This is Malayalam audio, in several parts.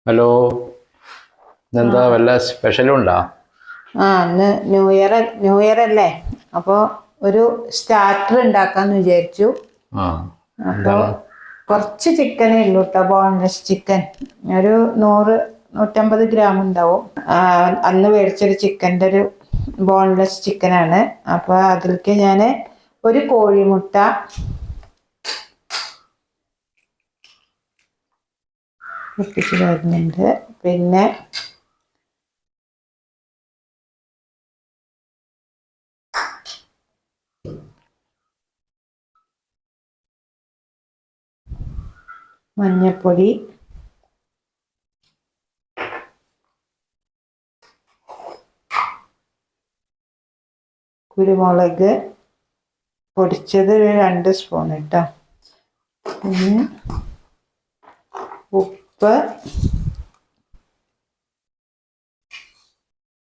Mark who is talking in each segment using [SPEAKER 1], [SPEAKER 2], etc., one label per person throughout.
[SPEAKER 1] ഹലോ, ഇന്നെന്താ വല്ല സ്പെഷ്യലും ഉണ്ടോ?
[SPEAKER 2] ഇന്ന് ന്യൂ ഇയർ അല്ലേ, അപ്പോൾ ഒരു സ്റ്റാർട്ടർ ഉണ്ടാക്കാന്ന് വിചാരിച്ചു. അപ്പോൾ കുറച്ച് ചിക്കനേ ഉള്ളൂ കേട്ടോ, ബോൺലെസ് ചിക്കൻ. ഒരു 100-150 ഗ്രാം ഉണ്ടാവും. അന്ന് മേടിച്ചൊരു ചിക്കൻ്റെ ഒരു ബോൺലെസ് ചിക്കനാണ്. അപ്പോൾ അതിലേക്ക് ഞാൻ ഒരു കോഴിമുട്ട, പൊട്ടിച്ച് വരുന്നുണ്ട്. പിന്നെ മഞ്ഞൾപ്പൊടി, കുരുമുളക് പൊടിച്ചത് 2 സ്പൂൺ കേട്ടോ. പിന്നെ ഉപ്പ്,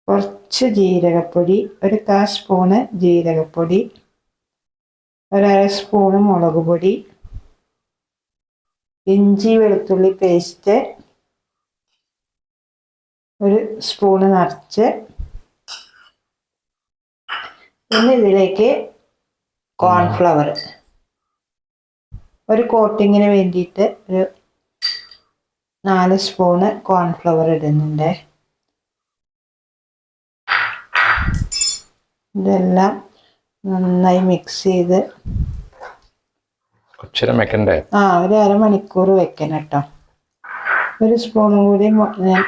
[SPEAKER 2] കുറച്ച് ജീരകപ്പൊടി, 1/4 സ്പൂണ് ജീരകപ്പൊടി, 1/2 സ്പൂണ് മുളക് പൊടി, ഇഞ്ചി വെളുത്തുള്ളി പേസ്റ്റ് 1 സ്പൂണ് നിറച്ച്. പിന്നെ ഇതിലേക്ക് കോൺഫ്ലവർ ഒരു കോട്ടിങ്ങിന് വേണ്ടിയിട്ട് ഒരു 4 സ്പൂണ് കോൺഫ്ലവർ ഇടുന്നുണ്ട്. ഇതെല്ലാം നന്നായി മിക്സ് ചെയ്ത് ഒരു അരമണിക്കൂർ വെക്കണം കേട്ടോ. 1 സ്പൂണും കൂടി ഞാൻ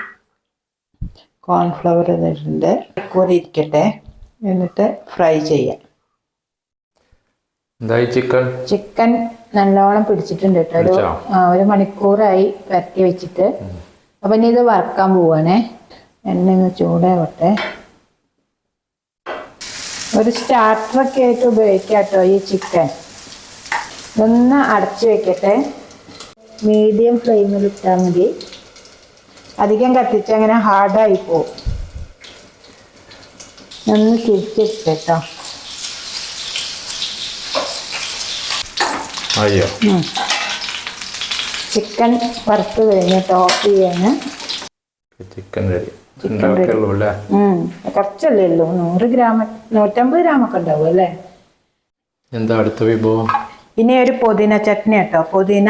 [SPEAKER 2] കോൺഫ്ലവർ ഇട്ടിട്ടുണ്ട്. മണിക്കൂർ ഇരിക്കട്ടെ, എന്നിട്ട് ഫ്രൈ ചെയ്യാം. ചിക്കൻ നല്ലോണം പിടിച്ചിട്ടുണ്ട് കേട്ടോ. ഒരു മണിക്കൂറായി പരത്തി വെച്ചിട്ട്. അപ്പം ഇനി ഇത് വറുക്കാൻ പോവാണേ. എണ്ണ ഒന്ന് ചൂടാവട്ടെ. ഒരു സ്റ്റാർട്ടറൊക്കെ ആയിട്ട് ഉപയോഗിക്കാം കേട്ടോ ഈ ചിക്കൻ. ഒന്ന് അടച്ചു വെക്കട്ടെ. മീഡിയം ഫ്ലെയിമിൽ ഇട്ടാൽ മതി. അധികം കത്തിച്ച് അങ്ങനെ ഹാർഡായി പോവും. ഒന്ന് തിരിച്ചിട്ടോ. ചിക്കൻ വറുത്ത് കഴിഞ്ഞിട്ട് ഓഫ് ചെയ്യാണ്. കുറച്ചല്ലേ ഉള്ളൂ, 100 ഗ്രാം 150 ഗ്രാമൊക്കെ ഉണ്ടാവും അല്ലേ.
[SPEAKER 1] എന്താ അടുത്ത വിഭവം?
[SPEAKER 2] ഇനി ഒരു പുതിന ചട്നി കേട്ടോ. പുതിന,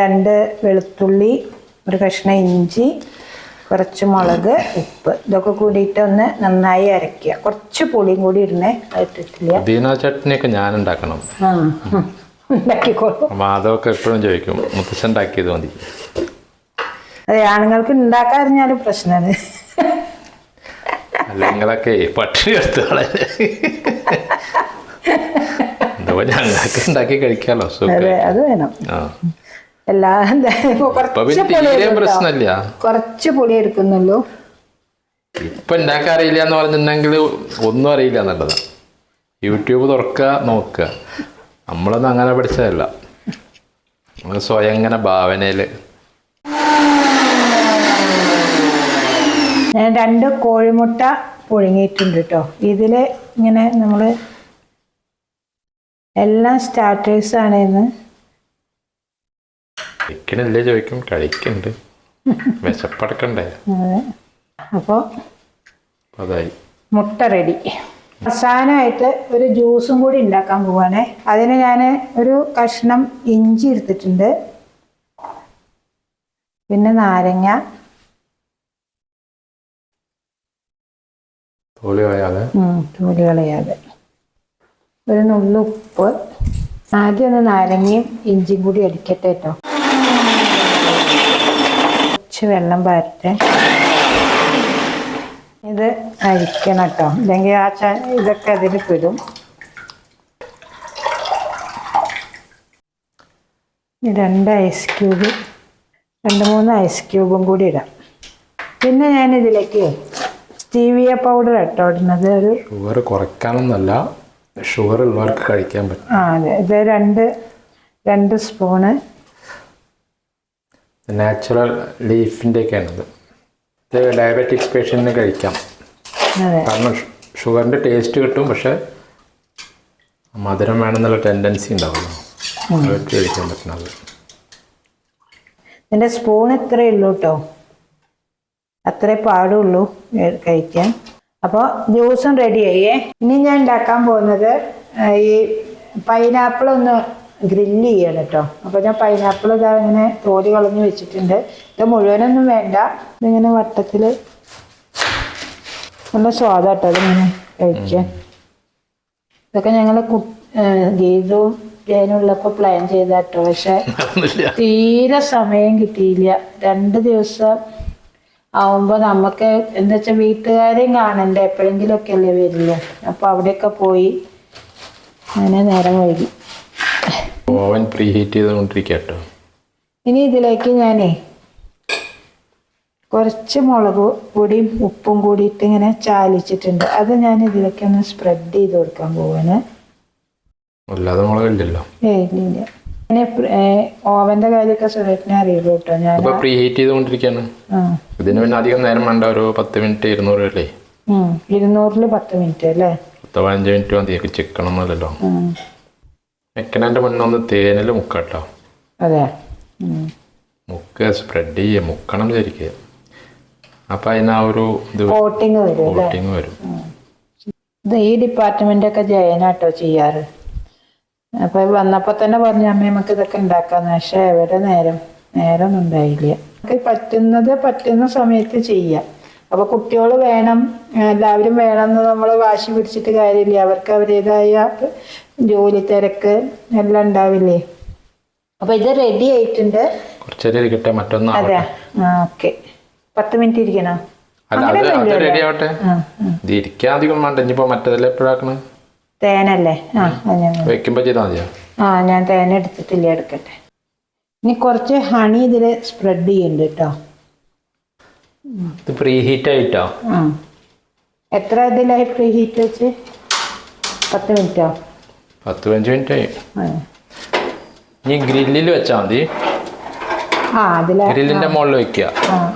[SPEAKER 2] 2 വെളുത്തുള്ളി, 1 കഷ്ണം ഇഞ്ചി, കുറച്ച് മുളക്, ഉപ്പ്, ഇതൊക്കെ കൂടിയിട്ട് ഒന്ന് നന്നായി അരയ്ക്കുക. കുറച്ച് പുളിയും കൂടി ഇടണേ, ഇട്ടിട്ടില്ല.
[SPEAKER 1] പുതിന ചട്നിയൊക്കെ ഞാൻ ഉണ്ടാക്കണം.
[SPEAKER 2] ഉണ്ടാക്കിക്കോളൂ.
[SPEAKER 1] അതൊക്കെ എപ്പോഴും ചോദിക്കും, മുത്തശ്ശൻ ഉണ്ടാക്കിയത് മതി.
[SPEAKER 2] അതെ, ആണുങ്ങൾക്ക് ഉണ്ടാക്കാറിഞ്ഞാലും പ്രശ്നമാണ്.
[SPEAKER 1] നിങ്ങളൊക്കെ പട്ടിണി എടുത്തോളെ, ഞങ്ങൾക്ക് ഉണ്ടാക്കി കഴിക്കാലോ.
[SPEAKER 2] അതെ, അത് വേണം.
[SPEAKER 1] പ്രശ്നമില്ല,
[SPEAKER 2] കുറച്ച് പൊടി എടുക്കുന്നുള്ളൂ.
[SPEAKER 1] ഇപ്പൊ ഉണ്ടാക്കാൻ അറിയില്ല എന്ന് പറഞ്ഞിട്ടുണ്ടെങ്കിൽ ഒന്നും അറിയില്ല എന്നുള്ളതാണ്. യൂട്യൂബ് തുറക്കുക, നോക്കുക. നമ്മളൊന്നും അങ്ങനെ പഠിച്ചതല്ല, നമ്മൾ സ്വയം ഇങ്ങനെ ഭാവനയില്.
[SPEAKER 2] ഞാൻ 2 കോഴിമുട്ട പുഴുങ്ങിയിട്ടുണ്ട് കേട്ടോ. ഇതില് ഇങ്ങനെ നമ്മള് എല്ലാം സ്റ്റാർട്ടേഴ്സാണ് ഇന്ന്.
[SPEAKER 1] കഴിക്കണില്ലേ ചോദിക്കും, കഴിക്കുന്നുണ്ട്, വിശപ്പടക്കണ്ടേ.
[SPEAKER 2] അതെ, അപ്പോൾ
[SPEAKER 1] അതായി
[SPEAKER 2] മുട്ട റെഡി. അവസാനമായിട്ട് ഒരു ജ്യൂസും കൂടി ഉണ്ടാക്കാൻ പോവാണേ. അതിന് ഞാൻ ഒരു കഷ്ണം ഇഞ്ചി എടുത്തിട്ടുണ്ട്, പിന്നെ നാരങ്ങ, തോലി കളയാതെ, ഒരു നുള്ളു ഉപ്പ്. ആദ്യം ഒന്ന് നാരങ്ങയും ഇഞ്ചിയും കൂടി അടിക്കട്ടെ കേട്ടോ. കുറച്ച് വെള്ളം പാരട്ടെ. ഇത് അരിക്കണം കേട്ടോ, അല്ലെങ്കിൽ ഇതൊക്കെ അതിൽ പെടും. 2 ഐസ് ക്യൂബ്, 2-3 ഐസ് ക്യൂബും കൂടി ഇടാം. പിന്നെ ഞാൻ ഇതിലേക്ക് സ്റ്റീവിയ പൗഡർ കേട്ടോ ഇടുന്നത്. ഒരു
[SPEAKER 1] ഷുഗർ കുറയ്ക്കാനൊന്നല്ല, ഷുഗർ ഉള്ളവർക്ക് കഴിക്കാൻ പറ്റും.
[SPEAKER 2] അതെ, ഇത് 2 സ്പൂണ്
[SPEAKER 1] നാച്ചുറൽ ലീഫിൻ്റെ ഒക്കെയാണിത്. ഇത് ഡയബറ്റിക്സ് പേഷ്യൻറ്റിന് കഴിക്കാം. കാരണം ഷുഗറിൻ്റെ ടേസ്റ്റ് കിട്ടും, പക്ഷെ മധുരം വേണമെന്നുള്ള ടെൻഡൻസി ഉണ്ടാവുമല്ലോ, കഴിക്കാൻ പറ്റുന്നത്.
[SPEAKER 2] എൻ്റെ സ്പൂൺ ഇത്രയേ ഉള്ളൂ കേട്ടോ. അത്രേ പാടുള്ളൂ കഴിക്കാൻ. അപ്പോൾ ജ്യൂസും റെഡി ആയേ. ഇനി ഞാൻ ഉണ്ടാക്കാൻ പോകുന്നത് ഈ പൈനാപ്പിൾ ഒന്ന് ഗ്രില്ല് ചെയ്യണം കേട്ടോ. അപ്പോൾ ഞാൻ പൈനാപ്പിൾ ഇതാ ഇങ്ങനെ തോല് കളഞ്ഞ് വെച്ചിട്ടുണ്ട്. ഇത് മുഴുവനൊന്നും വേണ്ട, ഇതിങ്ങനെ വട്ടത്തിൽ നല്ല സ്വാദാട്ടോ അതിങ്ങനെ കഴിക്കാൻ. ഇതൊക്കെ ഞങ്ങൾ ഗീതവും ജയനുള്ളപ്പോൾ പ്ലാൻ ചെയ്താട്ടോ. പക്ഷെ തീരെ സമയം കിട്ടിയില്ല. 2 ദിവസം ആവുമ്പോൾ നമുക്ക് എന്താ വെച്ചാൽ വീട്ടുകാരെയും കാണണ്ടേ, എപ്പോഴെങ്കിലുമൊക്കെ അല്ലേ വരില്ല. അപ്പോൾ അവിടെയൊക്കെ പോയി അങ്ങനെ നേരം വൈകി.
[SPEAKER 1] ഓവൻ പ്രീ ഹീറ്റ് ചെയ്തുകൊണ്ടിരിക്കട്ടോ.
[SPEAKER 2] ഇനി ഇതിലേക്ക് ഞാനേ കുറച്ച് മുളക് പൊടിയും ഉപ്പും കൂടിയിട്ട് ഇങ്ങനെ ചാലിച്ചിട്ടുണ്ട്. അത് ഞാൻ ഇതിലേക്ക് ഒന്ന് സ്പ്രെഡ് ചെയ്ത് കൊടുക്കാൻ പോവാണ്.
[SPEAKER 1] അല്ലാതെ മുളകില്ലല്ലോ.
[SPEAKER 2] ഇല്ല. പിന്നെ ഓവന്റെ കാര്യമൊക്കെ സുരേഷിനെ അറിയുള്ളൂ കേട്ടോ. ഞാൻ
[SPEAKER 1] പ്രീ ഹീറ്റ് ചെയ്തുകൊണ്ടിരിക്കുകയാണ്. ഇതിന് പിന്നെ അധികം നേരം വേണ്ട, ഒരു 10 മിനിറ്റ് 200 അല്ലേ?
[SPEAKER 2] 200 10 മിനിറ്റ് അല്ലേ?
[SPEAKER 1] 10-15 മിനിറ്റ് മതിയൊക്കെ. ചിക്കൻ ഒന്നുമല്ലല്ലോ. വെക്കണതിന്റെ മുന്നേ ഒന്ന് തേനിൽ മുക്കട്ടോ.
[SPEAKER 2] അതെ,
[SPEAKER 1] മുക്ക സ്പ്രെഡ് ചെയ്യുക, മുക്കണം ശരിക്കുക. അപ്പൊ അതിന് ആ ഒരു
[SPEAKER 2] കോട്ടിങ് വരും. ഇത് ഈ ഡിപ്പാർട്ട്മെന്റ് ഒക്കെ ജയനാട്ടോ ചെയ്യാറ്. അപ്പൊ വന്നപ്പോ തന്നെ പറഞ്ഞു അമ്മ നമുക്ക് ഇതൊക്കെ ഉണ്ടാക്കാന്ന്. പക്ഷെ എവിടെ നേരമൊന്നും ഉണ്ടായില്ല. പറ്റുന്ന സമയത്ത് ചെയ്യാം. അപ്പൊ കുട്ടികൾ വേണം, എല്ലാവരും വേണമെന്ന് നമ്മൾ വാശി പിടിച്ചിട്ട് കാര്യമില്ല. അവർക്ക് അവരുടേതായ ജോലി തിരക്ക് എല്ലാം ഉണ്ടാവില്ലേ. അപ്പൊ ഇത് റെഡി ആയിട്ടുണ്ട്.
[SPEAKER 1] കുറച്ചേരിക്കട്ടെ, മറ്റൊന്നും.
[SPEAKER 2] അതെ, ഓക്കെ. 10 മിനിറ്റ് ഇരിക്കണോ?
[SPEAKER 1] റെഡി ആവട്ടെ. ഇത് ഇരിക്കാൻ അധികം വേണ്ട. ഇനിയിപ്പോ മറ്റേതല്ലേ എപ്പോഴാക്കണേ?
[SPEAKER 2] തേനല്ലേ?
[SPEAKER 1] വെക്കുമ്പോ ചെയ്താൽ മതിയോ?
[SPEAKER 2] ഞാൻ തേന എടുത്തിട്ടില്ല, എടുക്കട്ടെ. ഇനി കുറച്ച് ഹണി ഇതില് സ്പ്രെഡ് ചെയ്യുന്നുണ്ട് കേട്ടോ.
[SPEAKER 1] ഇത് പ്രീ ഹീറ്റ് ആയിട്ടോ?
[SPEAKER 2] എത്ര ഇതിലായി പ്രീ ഹീറ്റ് വെച്ച്? 10 മിനിറ്റോ?
[SPEAKER 1] 10-15 മിനിറ്റ് ആയി. ഇനി ഗ്രില്ലിൽ വെച്ചാൽ മതി. ഗ്രില്ലിന്റെ മുകളിൽ വെക്കുക.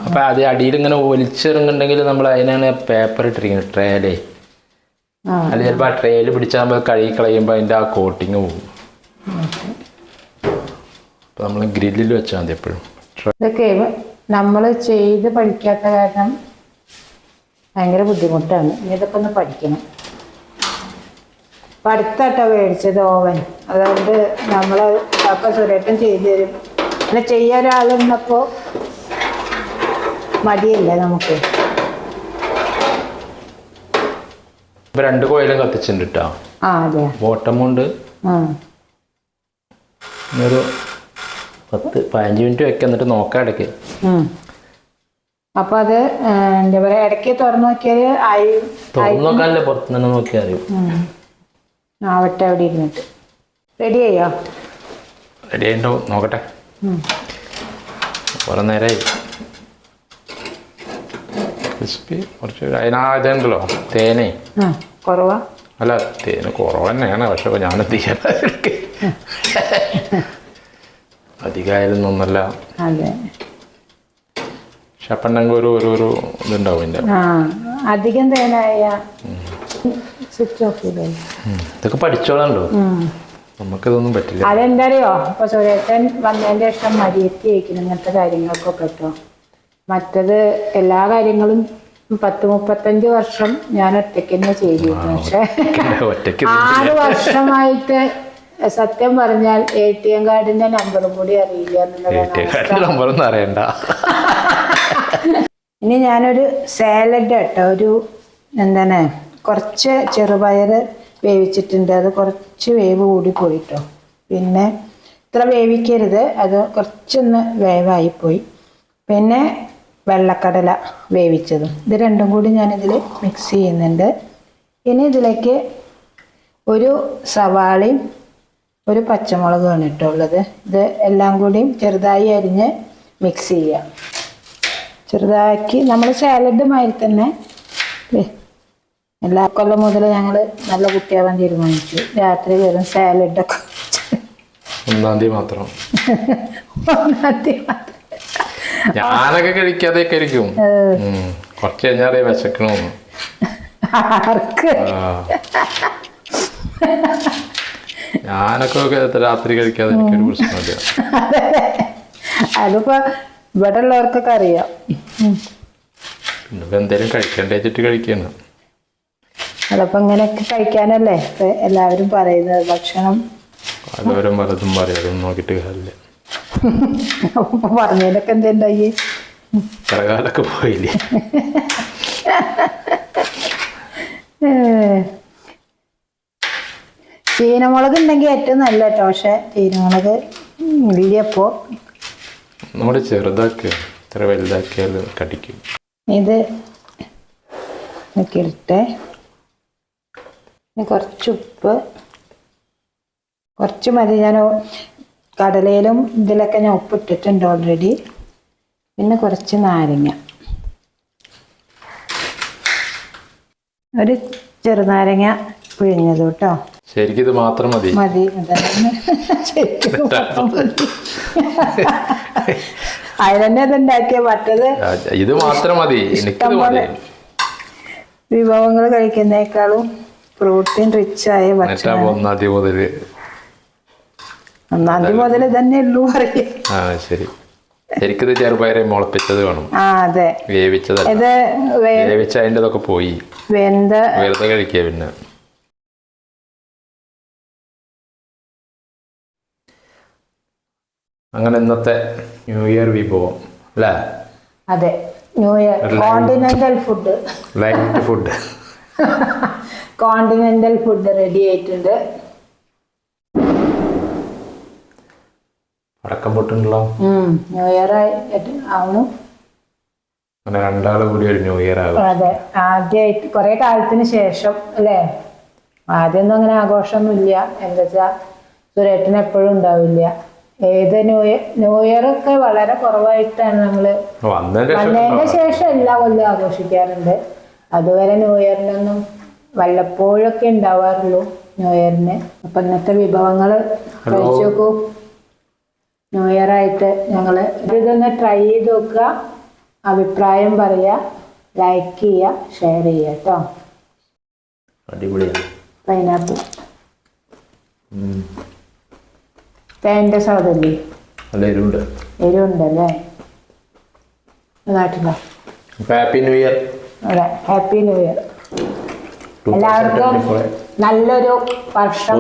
[SPEAKER 1] അപ്പൊ അത് അടിയിൽ ഇങ്ങനെ ഒലിച്ചിറങ്ങുന്നുണ്ടെങ്കിൽ നമ്മൾ അതിനാണ് പേപ്പർ ഇട്ടിരിക്കുന്നത്, ട്രേയിലേ. അല്ല, ചിലപ്പോൾ ആ ട്രേയിൽ പിടിച്ചാൽ നമ്മൾ കഴുകി കളയുമ്പോൾ അതിൻ്റെ ആ കോട്ടിങ് പോകും. അപ്പൊ നമ്മൾ ഗ്രില്ലിൽ വെച്ചാൽ മതി എപ്പോഴും.
[SPEAKER 2] ഇതൊക്കെ നമ്മൾ ചെയ്ത് പഠിക്കാത്ത കാരണം ഭയങ്കര ബുദ്ധിമുട്ടാണ്. ഇതൊക്കെ ഒന്ന് പഠിക്കണം. പഠിത്തട്ടോ മേടിച്ചത് ഓവൻ. അതുകൊണ്ട് നമ്മൾ ഒക്കെ സുരേട്ടൻ ചെയ്തു തരും. പിന്നെ ചെയ്യാൻ ഒരാളുന്നപ്പോൾ മടിയല്ലേ നമുക്ക്.
[SPEAKER 1] 2 കോയിലും കത്തിച്ചിട്ടുണ്ട് കേട്ടോ.
[SPEAKER 2] അതെ,
[SPEAKER 1] ബോട്ടം കൊണ്ട് ഒരു 10-15 മിനിറ്റ് വെക്കുക. എന്നിട്ട് നോക്കാം ഇടയ്ക്ക്.
[SPEAKER 2] അപ്പൊ അത് എന്താ പറയാ, ഇടയ്ക്ക് തുറന്നു നോക്കിയാൽ
[SPEAKER 1] നോക്കാനല്ലേ, പുറത്തു തന്നെ നോക്കിയാൽ അറിയും.
[SPEAKER 2] ആവട്ടെ, അവിടെ ഇരുന്നിട്ട്. റെഡി ആയോ?
[SPEAKER 1] റെഡി ആയിട്ടോ, നോക്കട്ടെ. കുറെ നേരമായി. ക്രിസ്പി കുറച്ച് അതിനായതുണ്ടല്ലോ തേനേ
[SPEAKER 2] കുറവാ.
[SPEAKER 1] അല്ല, തേന് കുറവ് തന്നെയാണ്. പക്ഷെ ഞാൻ തീയല അധികമായാലൊന്നല്ല. പക്ഷെ അപ്പം ഉണ്ടെങ്കിൽ ഒരു ഇതുണ്ടാവും ഇതിൻ്റെ.
[SPEAKER 2] അധികം തേനായ സ്വിച്ച് ഓഫ് ചെയ്തേ.
[SPEAKER 1] ഇതൊക്കെ പഠിച്ചോളാണ്ടോ, നമുക്കിതൊന്നും പറ്റില്ല.
[SPEAKER 2] അതെന്താ അറിയോ, ഇപ്പൊ സുരേട്ടൻ വന്നതിന്റെ ശേഷം മടിയെത്തി വയ്ക്കണം ഇങ്ങനത്തെ കാര്യങ്ങൾക്കൊക്കെ കേട്ടോ. മറ്റത് എല്ലാ കാര്യങ്ങളും 10-35 വർഷം ഞാൻ ഒറ്റയ്ക്ക് തന്നെ ചെയ്തിരുന്നു. പക്ഷെ 6 വർഷമായിട്ട് സത്യം പറഞ്ഞാൽ ATM കാർഡിന്റെ നമ്പറും കൂടി അറിയില്ല എന്നുള്ളതാണ്. ഇനി ഞാനൊരു സാലഡ് കേട്ടോ, ഒരു എന്താണ് കുറച്ച് ചെറുപയർ വേവിച്ചിട്ടുണ്ട്. അത് കുറച്ച് വേവ് കൂടി പോയിട്ടോ. പിന്നെ ഇത്ര വേവിക്കരുത്, അത് കുറച്ചൊന്ന് വേവായിപ്പോയി. പിന്നെ വെള്ളക്കടല വേവിച്ചതും, ഇത് രണ്ടും കൂടി ഞാനിതിൽ മിക്സ് ചെയ്യുന്നുണ്ട്. ഇനി ഇതിലേക്ക് ഒരു സവാളയും ഒരു പച്ചമുളകുമാണ് കേട്ടോ ഉള്ളത്. ഇത് എല്ലാം കൂടിയും ചെറുതായി അരിഞ്ഞ് മിക്സ് ചെയ്യുക. ചെറുതാക്കി നമ്മൾ സാലഡ് മാതിരി തന്നെ. എല്ലാ കൊല്ലം മുതൽ ഞങ്ങൾ നല്ല കുട്ടിയാവാൻ തീരുമാനിച്ചു. രാത്രി വെറും സാലഡൊക്കെ
[SPEAKER 1] 1-ാം തീയതി മാത്രം. ഞാനൊക്കെ കഴിക്കാതെ കഴിക്കും. കുറച്ച് കഴിഞ്ഞാൽ വിശക്കണമെന്ന്. ഞാനൊക്കെ രാത്രി കഴിക്കാതെ എനിക്കൊരു പ്രശ്നമില്ല.
[SPEAKER 2] അതിപ്പോ ഇവിടെ ഉള്ളവർക്കൊക്കെ അറിയാം.
[SPEAKER 1] ഇന്നിപ്പോൾ എന്തെങ്കിലും കഴിക്കണ്ടേ വെച്ചിട്ട് കഴിക്കുകയാണ്.
[SPEAKER 2] അതപ്പോൾ ഇങ്ങനെയൊക്കെ കഴിക്കാനല്ലേ ഇപ്പൊ എല്ലാവരും പറയുന്നത് ഭക്ഷണം.
[SPEAKER 1] പലവരും പലതും പറയും, അതൊന്നും നോക്കിയിട്ട് കാര്യമില്ല.
[SPEAKER 2] അപ്പൊ പറഞ്ഞതിലൊക്കെ എന്തുണ്ടായി?
[SPEAKER 1] ഇത്ര കാലമൊക്കെ പോയില്ലേ.
[SPEAKER 2] ചീനമുളക് ഉണ്ടെങ്കിൽ ഏറ്റവും നല്ല കേട്ടോ. പക്ഷെ ചീനമുളക് ഇല്ലപ്പോ.
[SPEAKER 1] നമ്മൾ ചെറുതാക്കുക, ഇത്ര വലുതാക്കിയാൽ കടിക്കും.
[SPEAKER 2] ഇത് ഇട്ടേ, കുറച്ച് ഉപ്പ്, കുറച്ച് മതി. ഞാൻ കടലയിലും ഇതിലൊക്കെ ഞാൻ ഉപ്പിട്ടിട്ടുണ്ട് ഓൾറെഡി. പിന്നെ കുറച്ച് നാരങ്ങ, ഒരു ചെറുനാരങ്ങ പിഴിഞ്ഞത് കേട്ടോ.
[SPEAKER 1] ശരിക്കും ഇത് മാത്രം മതി.
[SPEAKER 2] മതി, ശരിക്കും അതിനെ അതുണ്ടാക്കിയ മറ്റത്
[SPEAKER 1] ഇത് മാത്രം മതി. എനിക്കത് മതി.
[SPEAKER 2] വിഭവങ്ങൾ കഴിക്കുന്നേക്കാളും പ്രോട്ടീൻ റിച്ച് ആയ ഭക്ഷണം.
[SPEAKER 1] ഒന്നാം തീയതി
[SPEAKER 2] മുതൽ തന്നെ ഉള്ളൂ പറയും.
[SPEAKER 1] ആ ശരി. ശരിക്കും ചെറുപയറെ മുളപ്പിച്ചത് വേണം.
[SPEAKER 2] ആ അതെ,
[SPEAKER 1] വേവിച്ചത്.
[SPEAKER 2] ഇത്
[SPEAKER 1] വേവിച്ച അതിൻ്റെ ഇതൊക്കെ പോയി വെറുതെ കഴിക്കുക. പിന്നെ അങ്ങനെ ഇന്നത്തെ ന്യൂ ഇയർ വിഭവം അല്ലേ?
[SPEAKER 2] അതെ, new year continental food.
[SPEAKER 1] Light food.
[SPEAKER 2] Continental food ready ആയിട്ടുണ്ട്.
[SPEAKER 1] പടക്കം പൊട്ടുണ്ടല്ലോ.
[SPEAKER 2] ന്യൂ ഇയർ ആവണം.
[SPEAKER 1] അങ്ങനെ രണ്ടാളും കൂടി ഒരു ന്യൂ ഇയർ ആകും.
[SPEAKER 2] അതെ, ആദ്യമായിട്ട് കുറെ കാലത്തിന് ശേഷം അല്ലേ? ആദ്യമൊന്നും അങ്ങനെ ആഘോഷമൊന്നും ഇല്ല. എന്താ വെച്ചാ സുരേട്ടന് എപ്പോഴും ഉണ്ടാവില്ല. ഏത് ന്യൂ ഇയർ ഒക്കെ വളരെ കുറവായിട്ടാണ് നമ്മള് വന്നതിന്റെ ശേഷം എല്ലാ കൊല്ലം ആഘോഷിക്കാറുണ്ട്. അതുവരെ ന്യൂ ഇയറിനൊന്നും വല്ലപ്പോഴൊക്കെ ഉണ്ടാവാറുള്ളൂ ന്യൂ ഇയറിന്. അപ്പൊ ഇന്നത്തെ വിഭവങ്ങള് കഴിച്ചു നോക്കൂ. ന്യൂ ഇയർ ആയിട്ട് ഞങ്ങള് ഇതൊന്ന് ട്രൈ ചെയ്ത് നോക്കുക, അഭിപ്രായം പറയുക, ലൈക്ക് ചെയ്യുക, ഷെയർ ചെയ്യുക കേട്ടോ.
[SPEAKER 1] അടിപൊളിയാണ്.
[SPEAKER 2] പൈനാപ്പിൾ തേൻ്റെ സ്വാദല്ലേ?
[SPEAKER 1] നല്ല എരിവുണ്ട്.
[SPEAKER 2] എരിവുണ്ടല്ലേ? നാട്ടിലോ?
[SPEAKER 1] Happy new year.
[SPEAKER 2] അതെ, ഹാപ്പി ന്യൂ ഇയർ. എല്ലാവർക്കും നല്ലൊരു വർഷം,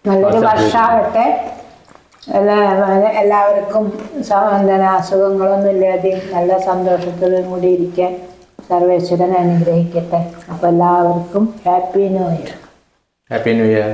[SPEAKER 2] നല്ലൊരു വർഷമാവട്ടെ. എല്ലാവർക്കും എന്താണ് അസുഖങ്ങളൊന്നും ഇല്ലാതെയും നല്ല സന്തോഷത്തോടും കൂടി ഇരിക്കാൻ സർവേശ്വരൻ അനുഗ്രഹിക്കട്ടെ. അപ്പോൾ എല്ലാവർക്കും happy new year.
[SPEAKER 1] Happy new year.